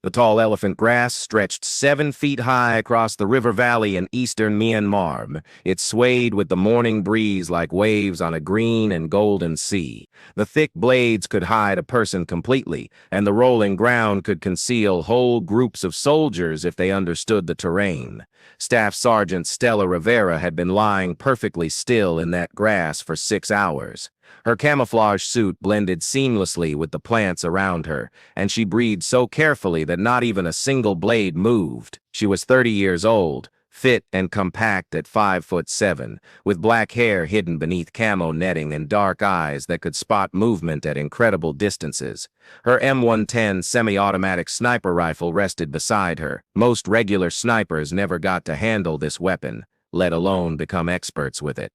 The tall elephant grass stretched 7 feet high across the river valley in eastern Myanmar. It swayed with the morning breeze like waves on a green and golden sea. The thick blades could hide a person completely, and the rolling ground could conceal whole groups of soldiers if they understood the terrain. Staff Sergeant Stella Rivera had been lying perfectly still in that grass for 6 hours. Her camouflage suit blended seamlessly with the plants around her, and she breathed so carefully that not even a single blade moved. She was 30 years old, fit and compact at 5'7", with black hair hidden beneath camo netting and dark eyes that could spot movement at incredible distances. Her M110 semi-automatic sniper rifle rested beside her. Most regular snipers never got to handle this weapon, let alone become experts with it.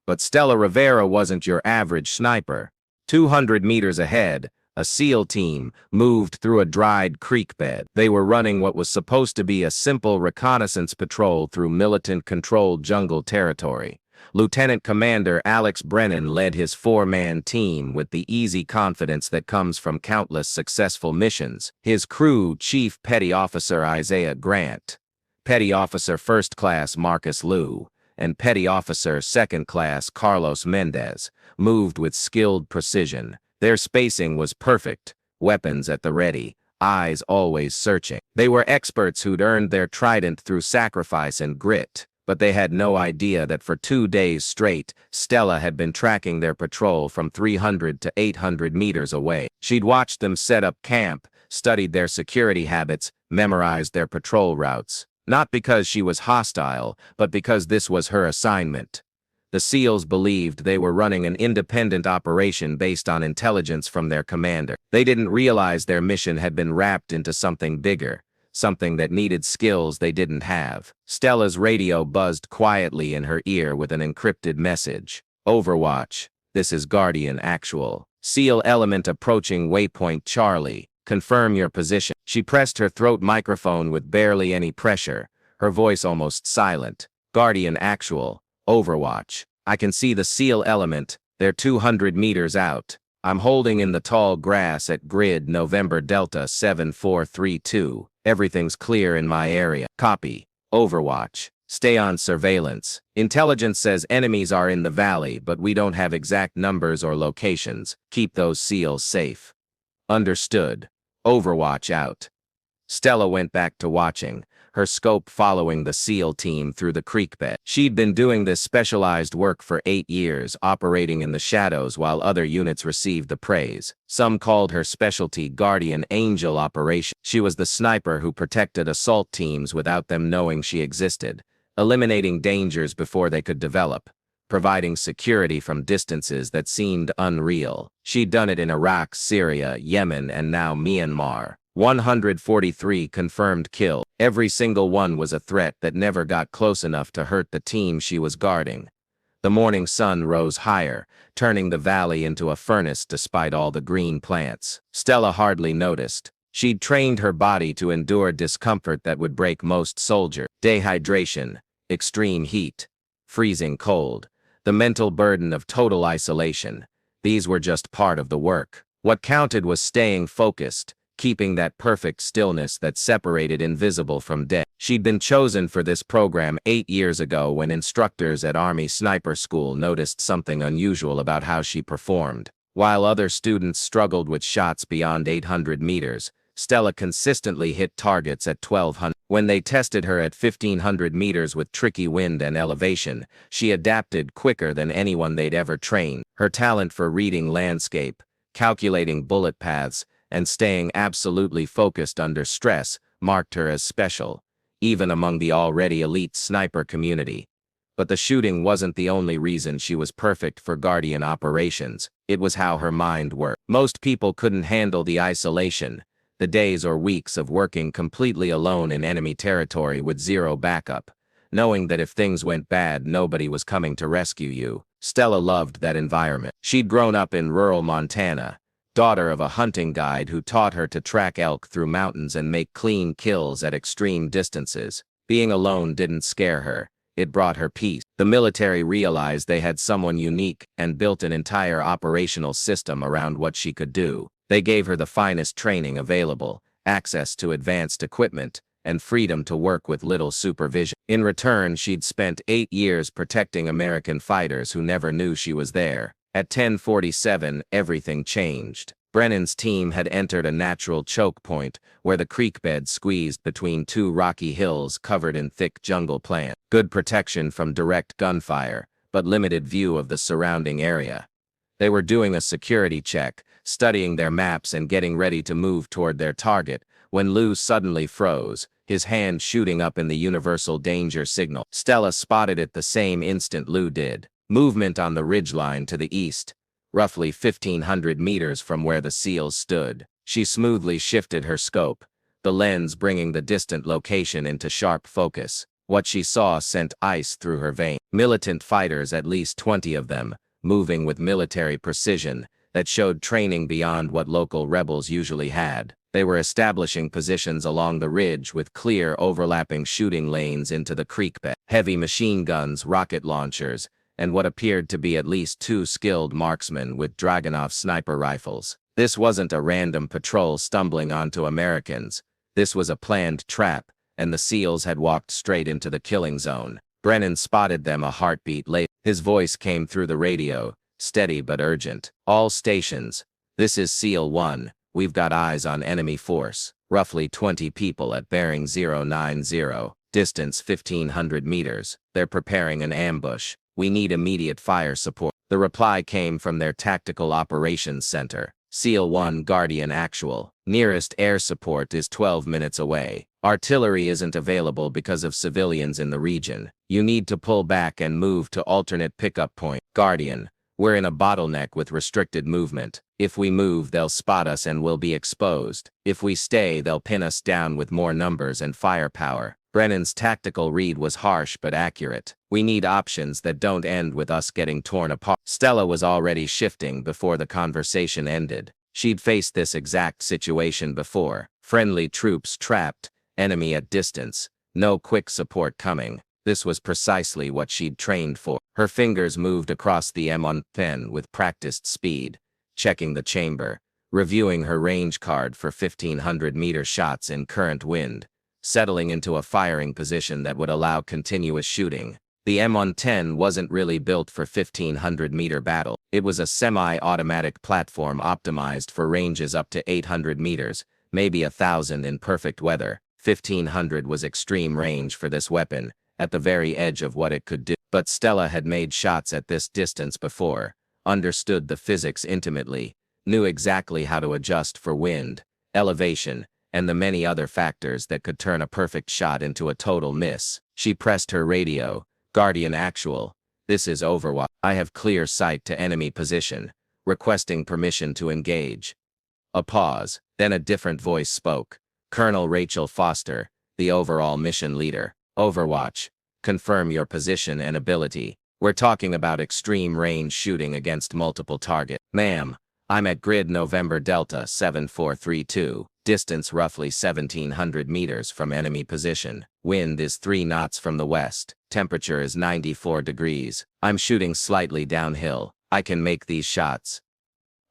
But Stella Rivera wasn't your average sniper. 200 meters ahead, a SEAL team moved through a dried creek bed. They were running what was supposed to be a simple reconnaissance patrol through militant-controlled jungle territory. Lieutenant Commander Alex Brennan led his 4-man team with the easy confidence that comes from countless successful missions. His crew, Chief Petty Officer Isaiah Grant, Petty Officer First Class Marcus Liu, and Petty Officer Second Class Carlos Mendez, moved with skilled precision. Their spacing was perfect, weapons at the ready, eyes always searching. They were experts who'd earned their trident through sacrifice and grit, but they had no idea that for 2 days straight, Stella had been tracking their patrol from 300 to 800 meters away. She'd watched them set up camp, studied their security habits, memorized their patrol routes. Not because she was hostile, but because this was her assignment. The SEALs believed they were running an independent operation based on intelligence from their commander. They didn't realize their mission had been wrapped into something bigger, something that needed skills they didn't have. Stella's radio buzzed quietly in her ear with an encrypted message. Overwatch, this is Guardian Actual. SEAL element approaching waypoint Charlie. Confirm your position. She pressed her throat microphone with barely any pressure, her voice almost silent. Guardian Actual. Overwatch. I can see the SEAL element. They're 200 meters out. I'm holding in the tall grass at grid November Delta 7432. Everything's clear in my area. Copy. Overwatch. Stay on surveillance. Intelligence says enemies are in the valley, but we don't have exact numbers or locations. Keep those SEALs safe. Understood. Overwatch out. Stella went back to watching, her scope following the SEAL team through the creek bed. She'd been doing this specialized work for 8 years, operating in the shadows while other units received the praise. Some called her specialty Guardian Angel Operation. She was the sniper who protected assault teams without them knowing she existed, eliminating dangers before they could develop, providing security from distances that seemed unreal. She'd done it in Iraq, Syria, Yemen, and now Myanmar. 143 confirmed kills. Every single one was a threat that never got close enough to hurt the team she was guarding. The morning sun rose higher, turning the valley into a furnace despite all the green plants. Stella hardly noticed. She'd trained her body to endure discomfort that would break most soldiers. Dehydration, extreme heat, freezing cold, the mental burden of total isolation. These were just part of the work. What counted was staying focused, keeping that perfect stillness that separated invisible from dead. She'd been chosen for this program 8 years ago when instructors at Army Sniper School noticed something unusual about how she performed. While other students struggled with shots beyond 800 meters, Stella consistently hit targets at 1200. When they tested her at 1500 meters with tricky wind and elevation, she adapted quicker than anyone they'd ever trained. Her talent for reading landscape, calculating bullet paths, and staying absolutely focused under stress marked her as special, even among the already elite sniper community. But the shooting wasn't the only reason she was perfect for Guardian operations. It was how her mind worked. Most people couldn't handle the isolation, the days or weeks of working completely alone in enemy territory with zero backup, knowing that if things went bad, nobody was coming to rescue you. Stella loved that environment. She'd grown up in rural Montana, daughter of a hunting guide who taught her to track elk through mountains and make clean kills at extreme distances. Being alone didn't scare her. It brought her peace. The military realized they had someone unique and built an entire operational system around what she could do. They gave her the finest training available, access to advanced equipment, and freedom to work with little supervision. In return, she'd spent 8 years protecting American fighters who never knew she was there. At 10:47, everything changed. Brennan's team had entered a natural choke point where the creek bed squeezed between two rocky hills covered in thick jungle plant. Good protection from direct gunfire, but limited view of the surrounding area. They were doing a security check, studying their maps and getting ready to move toward their target, when Lou suddenly froze, his hand shooting up in the universal danger signal. Stella spotted it the same instant Lou did. Movement on the ridgeline to the east, roughly 1,500 meters from where the SEALs stood. She smoothly shifted her scope, the lens bringing the distant location into sharp focus. What she saw sent ice through her veins. Militant fighters, at least 20 of them, moving with military precision that showed training beyond what local rebels usually had. They were establishing positions along the ridge with clear overlapping shooting lanes into the creek bed. Heavy machine guns, rocket launchers, and what appeared to be at least 2 skilled marksmen with Dragunov sniper rifles. This wasn't a random patrol stumbling onto Americans. This was a planned trap, and the SEALs had walked straight into the killing zone. Brennan spotted them a heartbeat later. His voice came through the radio, steady but urgent. All stations, this is SEAL 1. We've got eyes on enemy force. Roughly 20 people at bearing 090. Distance 1,500 meters. They're preparing an ambush. We need immediate fire support. The reply came from their Tactical Operations Center. SEAL 1 Guardian Actual. Nearest air support is 12 minutes away. Artillery isn't available because of civilians in the region. You need to pull back and move to alternate pickup point. Guardian. We're in a bottleneck with restricted movement. If we move, they'll spot us and we'll be exposed. If we stay, they'll pin us down with more numbers and firepower. Brennan's tactical read was harsh but accurate. We need options that don't end with us getting torn apart. Stella was already shifting before the conversation ended. She'd faced this exact situation before. Friendly troops trapped, enemy at distance, no quick support coming. This was precisely what she'd trained for. Her fingers moved across the M110 with practiced speed, checking the chamber, reviewing her range card for 1,500-meter shots in current wind, settling into a firing position that would allow continuous shooting. The M110 wasn't really built for 1,500-meter battle. It was a semi-automatic platform optimized for ranges up to 800 meters, maybe 1,000 in perfect weather. 1,500 was extreme range for this weapon, at the very edge of what it could do. But Stella had made shots at this distance before, understood the physics intimately, knew exactly how to adjust for wind, elevation, and the many other factors that could turn a perfect shot into a total miss. She pressed her radio. Guardian Actual. This is Overwatch. I have clear sight to enemy position. Requesting permission to engage. A pause, then a different voice spoke. Colonel Rachel Foster, the overall mission leader. Overwatch. Confirm your position and ability. We're talking about extreme range shooting against multiple targets. Ma'am, I'm at grid November Delta 7432. Distance roughly 1,700 meters from enemy position. Wind is 3 knots from the west. Temperature is 94 degrees. I'm shooting slightly downhill. I can make these shots.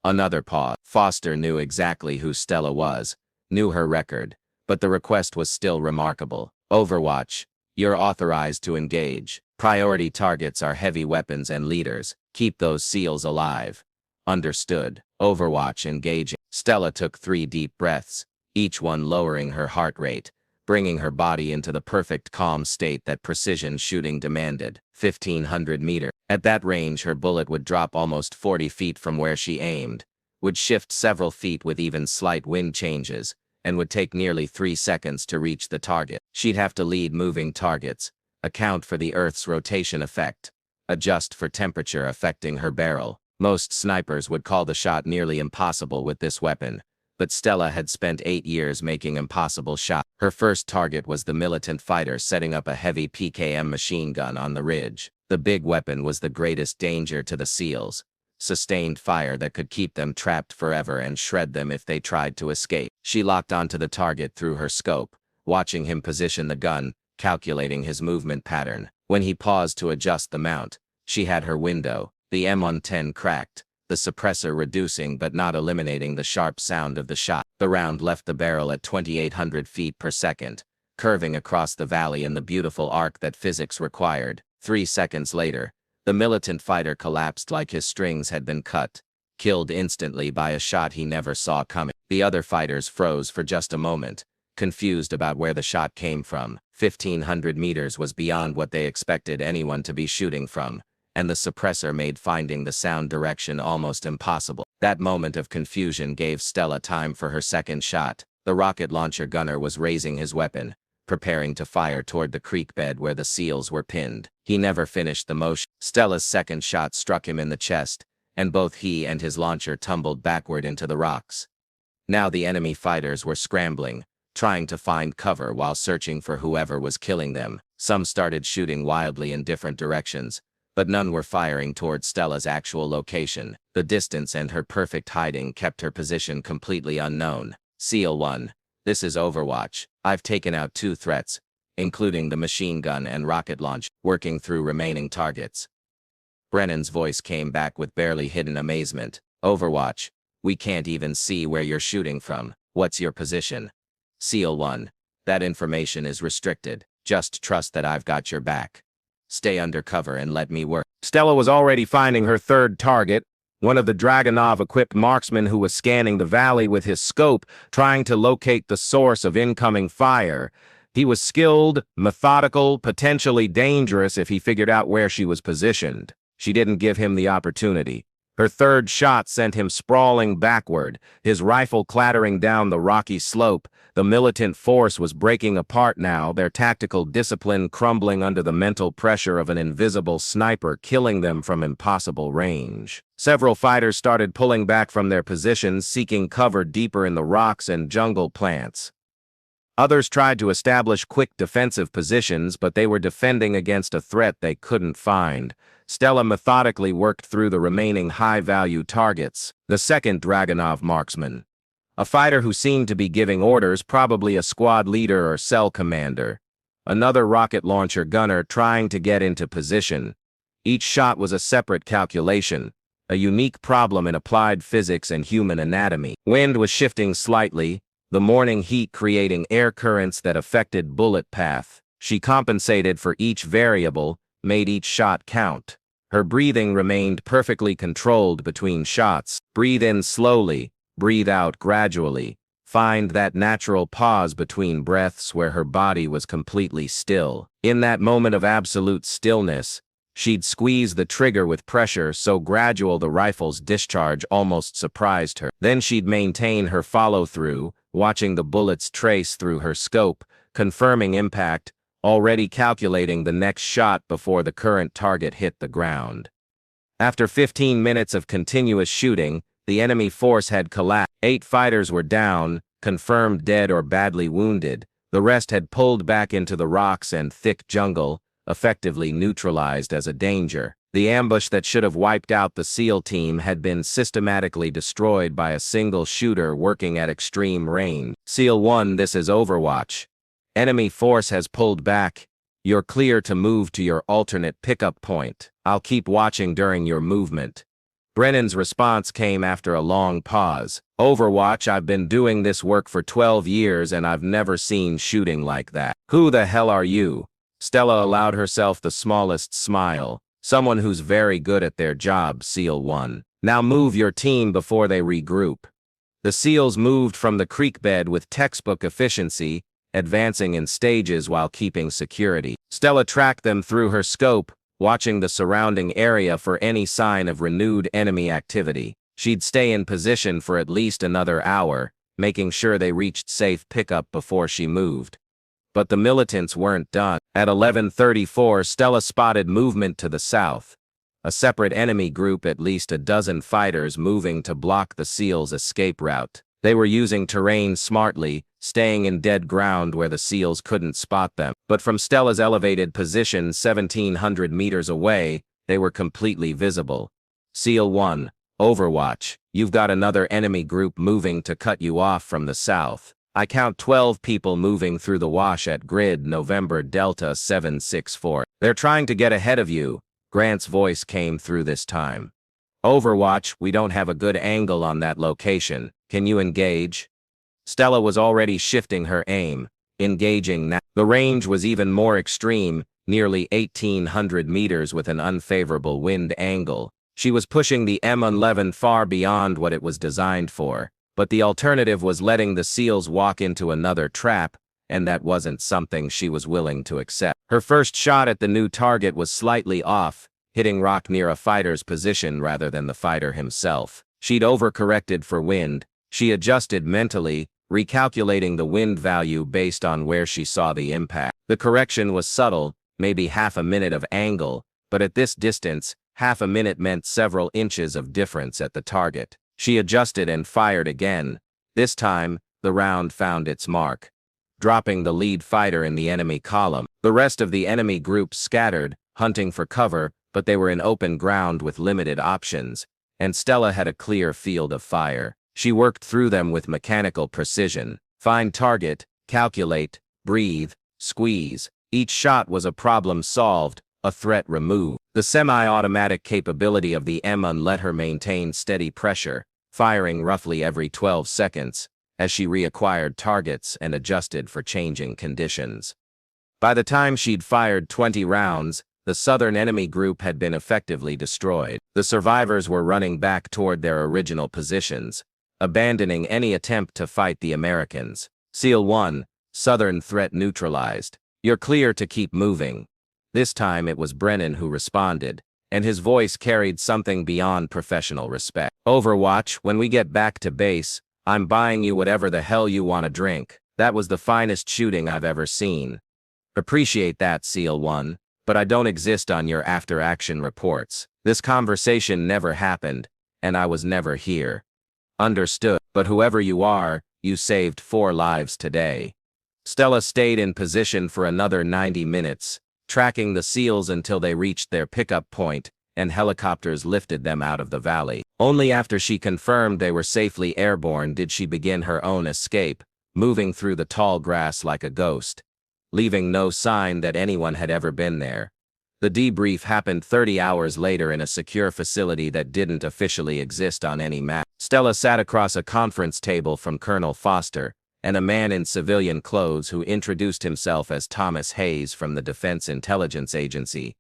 Another pause. Foster knew exactly who Stella was, knew her record, but the request was still remarkable. Overwatch. You're authorized to engage. Priority targets are heavy weapons and leaders. Keep those SEALs alive. Understood. Overwatch engaging. Stella took 3 deep breaths, each one lowering her heart rate, bringing her body into the perfect calm state that precision shooting demanded. 1,500 meters. At that range, her bullet would drop almost 40 feet from where she aimed, would shift several feet with even slight wind changes, and would take nearly 3 seconds to reach the target. She'd have to lead moving targets, account for the Earth's rotation effect, adjust for temperature affecting her barrel. Most snipers would call the shot nearly impossible with this weapon, but Stella had spent 8 years making impossible shots. Her first target was the militant fighter setting up a heavy PKM machine gun on the ridge. The big weapon was the greatest danger to the SEALs. Sustained fire that could keep them trapped forever and shred them if they tried to escape. She locked onto the target through her scope, watching him position the gun, calculating his movement pattern. When he paused to adjust the mount, she had her window. The M110 cracked. the suppressor reducing but not eliminating the sharp sound of the shot. The round left the barrel at 2,800 feet per second, curving across the valley in the beautiful arc that physics required. 3 seconds later, the militant fighter collapsed like his strings had been cut, killed instantly by a shot he never saw coming. The other fighters froze for just a moment, confused about where the shot came from. 1,500 meters was beyond what they expected anyone to be shooting from, and the suppressor made finding the sound direction almost impossible. That moment of confusion gave Stella time for her second shot. The rocket launcher gunner was raising his weapon, preparing to fire toward the creek bed where the seals were pinned. He never finished the motion. Stella's second shot struck him in the chest, and both he and his launcher tumbled backward into the rocks. Now the enemy fighters were scrambling, trying to find cover while searching for whoever was killing them. Some started shooting wildly in different directions, but none were firing towards Stella's actual location. The distance and her perfect hiding kept her position completely unknown. SEAL 1. This is Overwatch. I've taken out 2 threats, including the machine gun and rocket launch, working through remaining targets. Brennan's voice came back with barely hidden amazement. Overwatch, we can't even see where you're shooting from. What's your position? SEAL 1. That information is restricted. Just trust that I've got your back. Stay under cover and let me work. Stella was already finding her third target, one of the Dragunov-equipped marksmen who was scanning the valley with his scope, trying to locate the source of incoming fire. He was skilled, methodical, potentially dangerous if he figured out where she was positioned. She didn't give him the opportunity. Her third shot sent him sprawling backward, his rifle clattering down the rocky slope. The militant force was breaking apart now, their tactical discipline crumbling under the mental pressure of an invisible sniper killing them from impossible range. Several fighters started pulling back from their positions, seeking cover deeper in the rocks and jungle plants. Others tried to establish quick defensive positions, but they were defending against a threat they couldn't find. Stella methodically worked through the remaining high-value targets. The second Dragunov marksman, a fighter who seemed to be giving orders, probably a squad leader or cell commander. Another rocket launcher gunner trying to get into position. Each shot was a separate calculation, a unique problem in applied physics and human anatomy. Wind was shifting slightly, the morning heat creating air currents that affected bullet path. She compensated for each variable, made each shot count. Her breathing remained perfectly controlled between shots. Breathe in slowly, breathe out gradually. Find that natural pause between breaths where her body was completely still. In that moment of absolute stillness, she'd squeeze the trigger with pressure so gradual the rifle's discharge almost surprised her. Then she'd maintain her follow-through, watching the bullets trace through her scope, confirming impact, already calculating the next shot before the current target hit the ground. After 15 minutes of continuous shooting, the enemy force had collapsed. 8 fighters were down, confirmed dead or badly wounded. The rest had pulled back into the rocks and thick jungle, effectively neutralized as a danger. The ambush that should have wiped out the SEAL team had been systematically destroyed by a single shooter working at extreme range. SEAL 1, this is Overwatch. Enemy force has pulled back. You're clear to move to your alternate pickup point. I'll keep watching during your movement. Brennan's response came after a long pause. Overwatch, I've been doing this work for 12 years and I've never seen shooting like that. Who the hell are you? Stella allowed herself the smallest smile. Someone who's very good at their job, SEAL 1. Now move your team before they regroup. The SEALs moved from the creek bed with textbook efficiency, advancing in stages while keeping security. Stella tracked them through her scope, watching the surrounding area for any sign of renewed enemy activity. She'd stay in position for at least another hour, making sure they reached safe pickup before she moved. But the militants weren't done. At 11:34, Stella spotted movement to the south. A separate enemy group, at least a dozen fighters moving to block the SEALs' escape route. They were using terrain smartly, staying in dead ground where the SEALs couldn't spot them. But from Stella's elevated position 1,700 meters away, they were completely visible. SEAL 1, Overwatch, you've got another enemy group moving to cut you off from the south. I count 12 people moving through the wash at grid November Delta 764. They're trying to get ahead of you. Grant's voice came through this time. Overwatch, we don't have a good angle on that location. Can you engage? Stella was already shifting her aim, engaging now. The range was even more extreme, nearly 1,800 meters with an unfavorable wind angle. She was pushing the M11 far beyond what it was designed for, but the alternative was letting the SEALs walk into another trap, and that wasn't something she was willing to accept. Her first shot at the new target was slightly off, hitting rock near a fighter's position rather than the fighter himself. She'd overcorrected for wind. She adjusted mentally, recalculating the wind value based on where she saw the impact. The correction was subtle, maybe half a minute of angle, but at this distance, half a minute meant several inches of difference at the target. She adjusted and fired again. This time, the round found its mark, dropping the lead fighter in the enemy column. The rest of the enemy group scattered, hunting for cover, but they were in open ground with limited options, and Stella had a clear field of fire. She worked through them with mechanical precision. Find target, calculate, breathe, squeeze. Each shot was a problem solved, a threat removed. The semi-automatic capability of the M1 let her maintain steady pressure, firing roughly every 12 seconds, as she reacquired targets and adjusted for changing conditions. By the time she'd fired 20 rounds, the southern enemy group had been effectively destroyed. The survivors were running back toward their original positions, abandoning any attempt to fight the Americans. SEAL 1, Southern threat neutralized. You're clear to keep moving. This time it was Brennan who responded, and his voice carried something beyond professional respect. Overwatch, when we get back to base, I'm buying you whatever the hell you want to drink. That was the finest shooting I've ever seen. Appreciate that, SEAL 1, but I don't exist on your after-action reports. This conversation never happened, and I was never here. Understood, but whoever you are, you saved 4 lives today. Stella stayed in position for another 90 minutes, tracking the SEALs until they reached their pickup point, and helicopters lifted them out of the valley. Only after she confirmed they were safely airborne did she begin her own escape, moving through the tall grass like a ghost, leaving no sign that anyone had ever been there. The debrief happened 30 hours later in a secure facility that didn't officially exist on any map. Stella sat across a conference table from Colonel Foster and a man in civilian clothes who introduced himself as Thomas Hayes from the Defense Intelligence Agency,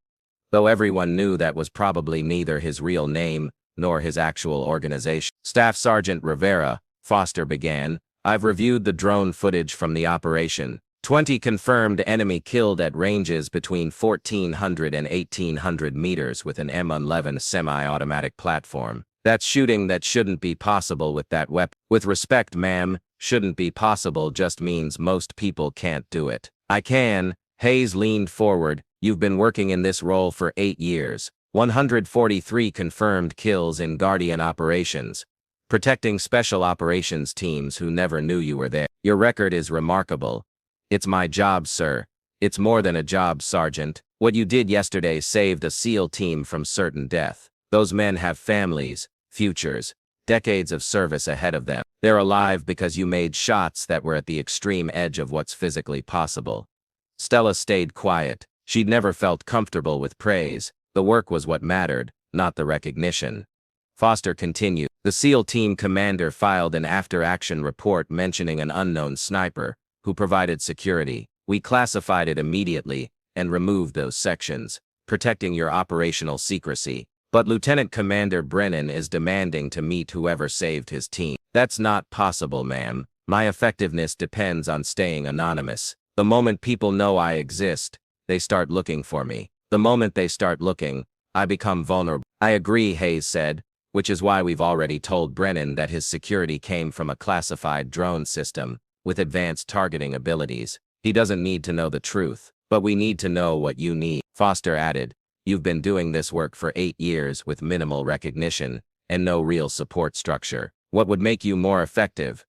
though everyone knew that was probably neither his real name nor his actual organization. Staff Sergeant Rivera, Foster began, I've reviewed the drone footage from the operation. 20 confirmed enemy killed at ranges between 1,400 and 1,800 meters with an M11 semi-automatic platform. That's shooting that shouldn't be possible with that weapon. With respect, ma'am, shouldn't be possible just means most people can't do it. I can. Hayes leaned forward. You've been working in this role for 8 years. 143 confirmed kills in Guardian operations, protecting special operations teams who never knew you were there. Your record is remarkable. It's my job, sir. It's more than a job, Sergeant. What you did yesterday saved a SEAL team from certain death. Those men have families, futures, decades of service ahead of them. They're alive because you made shots that were at the extreme edge of what's physically possible. Stella stayed quiet. She'd never felt comfortable with praise. The work was what mattered, not the recognition. Foster continued. The SEAL team commander filed an after-action report mentioning an unknown sniper who provided security. We classified it immediately and removed those sections, protecting your operational secrecy. But Lieutenant Commander Brennan is demanding to meet whoever saved his team. That's not possible, ma'am. My effectiveness depends on staying anonymous. The moment people know I exist, they start looking for me. The moment they start looking, I become vulnerable. I agree, Hayes said, which is why we've already told Brennan that his security came from a classified drone system with advanced targeting abilities. He doesn't need to know the truth, but we need to know what you need. Foster added, you've been doing this work for 8 years with minimal recognition and no real support structure. What would make you more effective?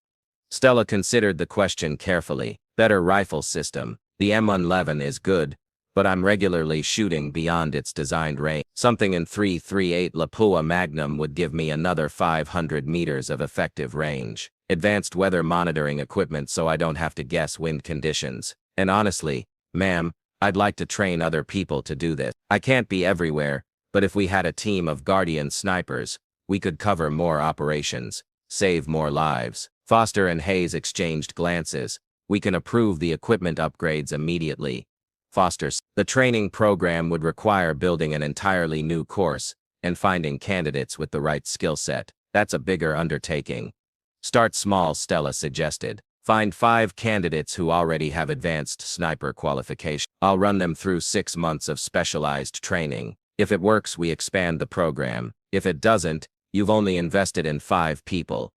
Stella considered the question carefully. Better rifle system. The M11 is good, but I'm regularly shooting beyond its designed range. Something in 338 Lapua Magnum would give me another 500 meters of effective range. Advanced weather monitoring equipment so I don't have to guess wind conditions. And honestly, ma'am, I'd like to train other people to do this. I can't be everywhere, But if we had a team of Guardian snipers, we could cover more operations, save more lives. Foster and Hayes exchanged glances. We can approve the equipment upgrades immediately. Foster, the training program would require building an entirely new course and finding candidates with the right skill set. That's a bigger undertaking. Start small, Stella suggested. Find 5 candidates who already have advanced sniper qualification. I'll run them through 6 months of specialized training. If it works, we expand the program. If it doesn't, you've only invested in 5 people.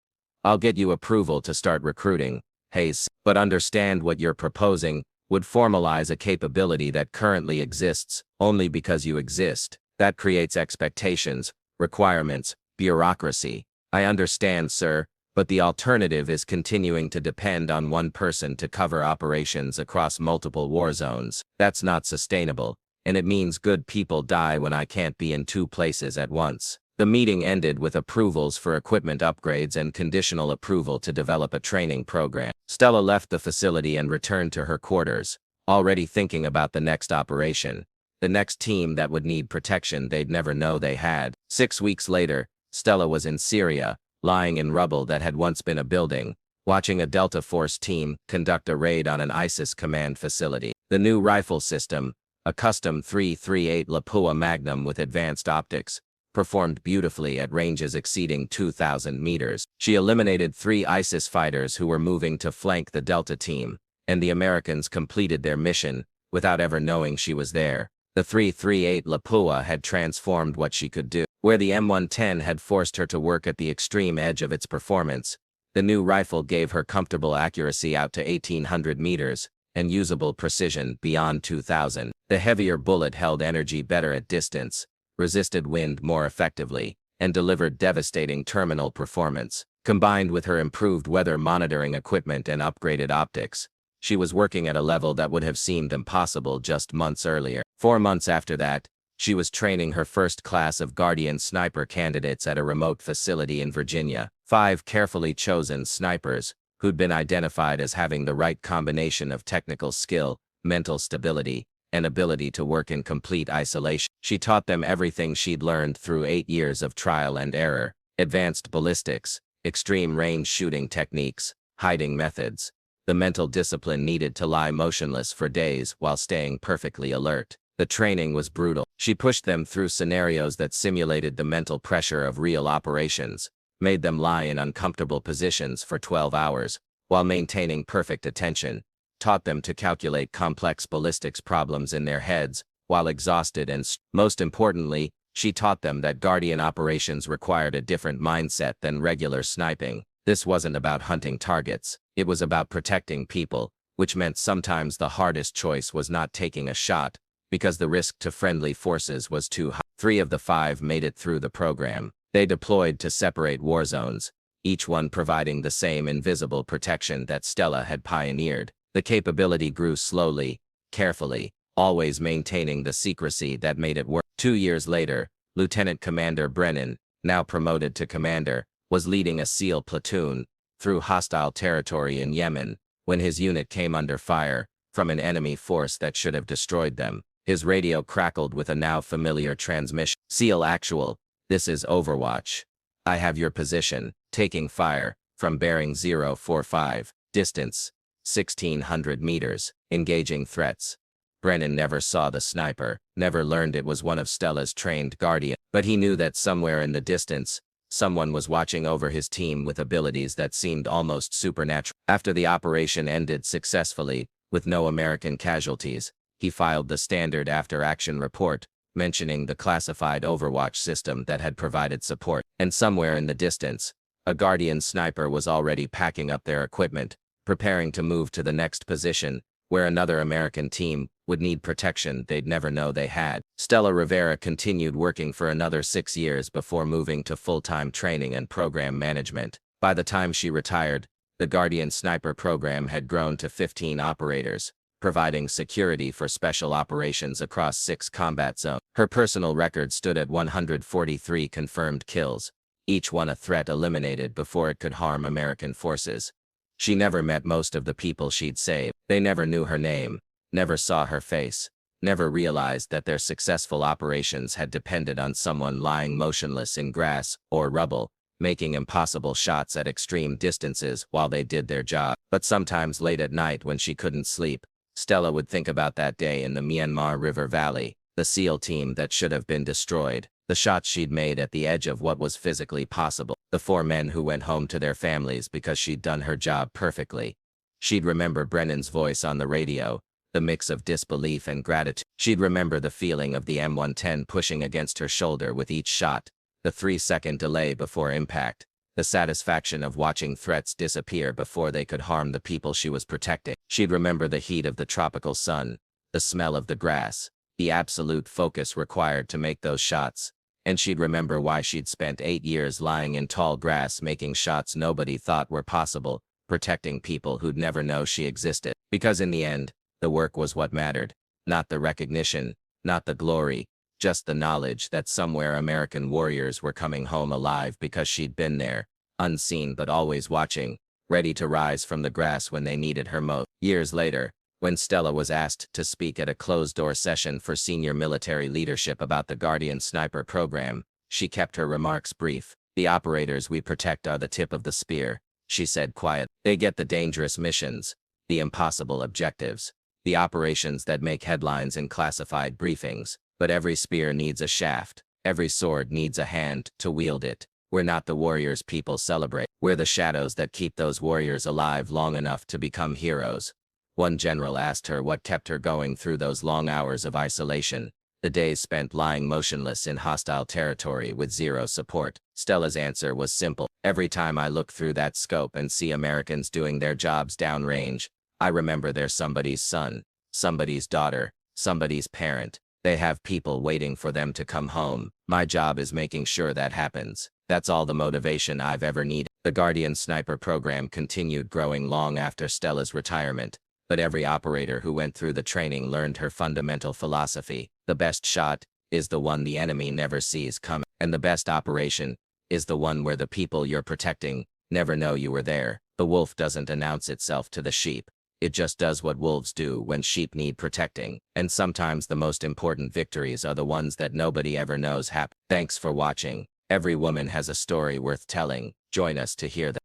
I'll get you approval to start recruiting, Hayes, but understand what you're proposing would formalize a capability that currently exists only because you exist. That creates expectations, requirements, bureaucracy. I understand, sir, but the alternative is continuing to depend on one person to cover operations across multiple war zones. That's not sustainable, and it means good people die when I can't be in 2 places at once. The meeting ended with approvals for equipment upgrades and conditional approval to develop a training program. Stella left the facility and returned to her quarters, already thinking about the next operation, the next team that would need protection they'd never know they had. 6 weeks later, Stella was in Syria, lying in rubble that had once been a building, watching a Delta Force team conduct a raid on an ISIS command facility. The new rifle system, a custom .338 Lapua Magnum with advanced optics, performed beautifully at ranges exceeding 2,000 meters. She eliminated 3 ISIS fighters who were moving to flank the Delta team, and the Americans completed their mission without ever knowing she was there. The .338 Lapua had transformed what she could do. Where the M110 had forced her to work at the extreme edge of its performance, the new rifle gave her comfortable accuracy out to 1,800 meters and usable precision beyond 2,000. The heavier bullet held energy better at distance, resisted wind more effectively, and delivered devastating terminal performance. Combined with her improved weather monitoring equipment and upgraded optics, she was working at a level that would have seemed impossible just months earlier. 4 months after that, she was training her first class of Guardian sniper candidates at a remote facility in Virginia. 5 carefully chosen snipers, who'd been identified as having the right combination of technical skill, mental stability, and ability to work in complete isolation. She taught them everything she'd learned through 8 years of trial and error: advanced ballistics, extreme range shooting techniques, hiding methods, the mental discipline needed to lie motionless for days while staying perfectly alert. The training was brutal. She pushed them through scenarios that simulated the mental pressure of real operations, made them lie in uncomfortable positions for 12 hours, while maintaining perfect attention, taught them to calculate complex ballistics problems in their heads, while exhausted, and most importantly, she taught them that Guardian operations required a different mindset than regular sniping. This wasn't about hunting targets, it was about protecting people, which meant sometimes the hardest choice was not taking a shot, because the risk to friendly forces was too high. 3 of the 5 made it through the program. They deployed to separate war zones, each one providing the same invisible protection that Stella had pioneered. The capability grew slowly, carefully, always maintaining the secrecy that made it work. 2 years later, Lieutenant Commander Brennan, now promoted to commander, was leading a SEAL platoon through hostile territory in Yemen when his unit came under fire from an enemy force that should have destroyed them. His radio crackled with a now familiar transmission. SEAL Actual, this is Overwatch. I have your position, taking fire, from bearing 045, distance, 1,600 meters, engaging threats. Brennan never saw the sniper, never learned it was one of Stella's trained Guardian, but he knew that somewhere in the distance, someone was watching over his team with abilities that seemed almost supernatural. After the operation ended successfully, with no American casualties, he filed the standard after-action report, mentioning the classified Overwatch system that had provided support. And somewhere in the distance, a Guardian sniper was already packing up their equipment, preparing to move to the next position, where another American team would need protection they'd never know they had. Stella Rivera continued working for another 6 years before moving to full-time training and program management. By the time she retired, the Guardian Sniper program had grown to 15 operators, providing security for special operations across 6 combat zones. Her personal record stood at 143 confirmed kills, each one a threat eliminated before it could harm American forces. She never met most of the people she'd saved. They never knew her name, never saw her face, never realized that their successful operations had depended on someone lying motionless in grass or rubble, making impossible shots at extreme distances while they did their job. But sometimes late at night when she couldn't sleep, Stella would think about that day in the Myanmar River Valley, the SEAL team that should have been destroyed, the shots she'd made at the edge of what was physically possible, the 4 men who went home to their families because she'd done her job perfectly. She'd remember Brennan's voice on the radio, the mix of disbelief and gratitude. She'd remember the feeling of the M110 pushing against her shoulder with each shot, the 3-second delay before impact, the satisfaction of watching threats disappear before they could harm the people she was protecting. She'd remember the heat of the tropical sun, the smell of the grass, the absolute focus required to make those shots, and she'd remember why she'd spent 8 years lying in tall grass making shots nobody thought were possible, protecting people who'd never know she existed. Because in the end, the work was what mattered, not the recognition, not the glory, just the knowledge that somewhere American warriors were coming home alive because she'd been there, unseen but always watching, ready to rise from the grass when they needed her most. Years later, when Stella was asked to speak at a closed-door session for senior military leadership about the Guardian Sniper program, she kept her remarks brief. "The operators we protect are the tip of the spear," she said quietly. "They get the dangerous missions, the impossible objectives, the operations that make headlines in classified briefings. But every spear needs a shaft, every sword needs a hand to wield it. We're not the warriors people celebrate. We're the shadows that keep those warriors alive long enough to become heroes." One general asked her what kept her going through those long hours of isolation, the days spent lying motionless in hostile territory with zero support. Stella's answer was simple. "Every time I look through that scope and see Americans doing their jobs downrange, I remember they're somebody's son, somebody's daughter, somebody's parent. They have people waiting for them to come home. My job is making sure that happens. That's all the motivation I've ever needed." The Guardian Sniper program continued growing long after Stella's retirement, but every operator who went through the training learned her fundamental philosophy. The best shot is the one the enemy never sees coming, and the best operation is the one where the people you're protecting never know you were there. The wolf doesn't announce itself to the sheep. It just does what wolves do when sheep need protecting. And sometimes the most important victories are the ones that nobody ever knows happen. Thanks for watching. Every woman has a story worth telling. Join us to hear them.